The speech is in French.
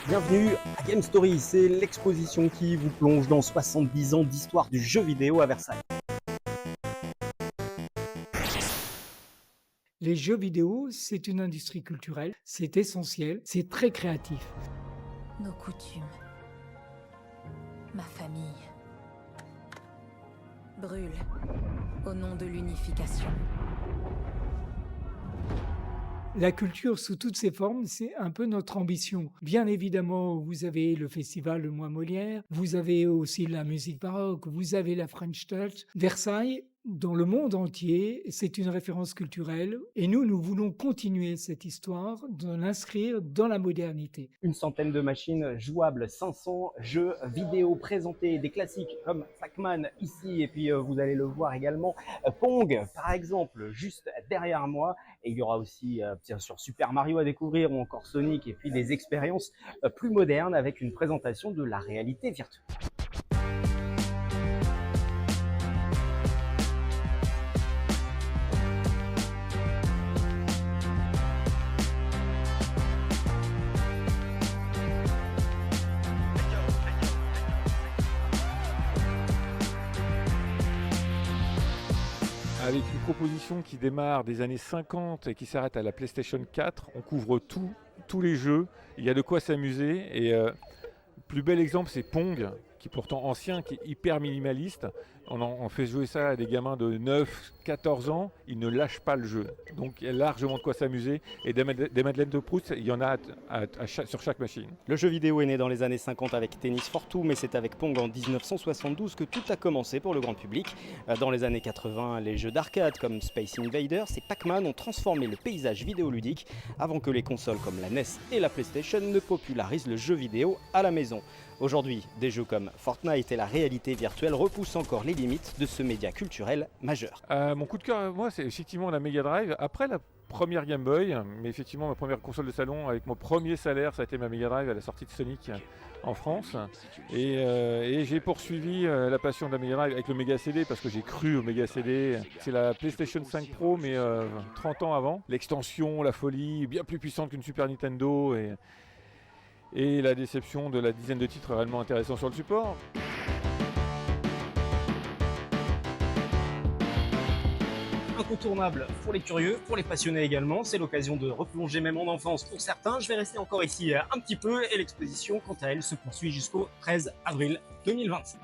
Bienvenue à Game Story, c'est l'exposition qui vous plonge dans 70 ans d'histoire du jeu vidéo à Versailles. Les jeux vidéo, c'est une industrie culturelle, c'est essentiel, c'est très créatif. Nos coutumes, ma famille, brûlent au nom de l'unification. La culture sous toutes ses formes, c'est un peu notre ambition. Bien évidemment, vous avez le festival Le Mois Molière, vous avez aussi la musique baroque, vous avez la French Touch. Versailles, dans le monde entier, c'est une référence culturelle et nous voulons continuer cette histoire, de l'inscrire dans la modernité. Une centaine de machines jouables, 500 jeux vidéo présentés, des classiques comme Pac-Man ici, et puis vous allez le voir également, Pong par exemple, juste derrière moi. Et il y aura aussi bien sûr Super Mario à découvrir ou encore Sonic, et puis des expériences plus modernes avec une présentation de la réalité virtuelle. Avec une proposition qui démarre des années 50 et qui s'arrête à la PlayStation 4, on couvre tous les jeux, il y a de quoi s'amuser. Et le plus bel exemple, c'est Pong, qui est pourtant ancien, qui est hyper minimaliste. On fait jouer ça à des gamins de 9, 14 ans, ils ne lâchent pas le jeu. Donc il y a largement de quoi s'amuser. Et des Madeleines de Proust, il y en a sur chaque machine. Le jeu vidéo est né dans les années 50 avec Tennis for Two, mais c'est avec Pong en 1972 que tout a commencé pour le grand public. Dans les années 80, les jeux d'arcade comme Space Invaders et Pac-Man ont transformé le paysage vidéoludique avant que les consoles comme la NES et la PlayStation ne popularisent le jeu vidéo à la maison. Aujourd'hui, des jeux comme Fortnite et la réalité virtuelle repoussent encore les limites de ce média culturel majeur. Mon coup de cœur, moi, c'est effectivement la Mega Drive. Après la première Game Boy, mais effectivement ma première console de salon avec mon premier salaire, ça a été ma Mega Drive à la sortie de Sonic en France. Et j'ai poursuivi la passion de la Mega Drive avec le Mega CD parce que j'ai cru au Mega CD. C'est la PlayStation 5 Pro, mais 30 ans avant. L'extension, la folie, bien plus puissante qu'une Super Nintendo et la déception de la dizaine de titres réellement intéressants sur le support. Incontournable pour les curieux, pour les passionnés également. C'est l'occasion de replonger même en enfance pour certains. Je vais rester encore ici un petit peu et l'exposition, quant à elle, se poursuit jusqu'au 13 avril 2025.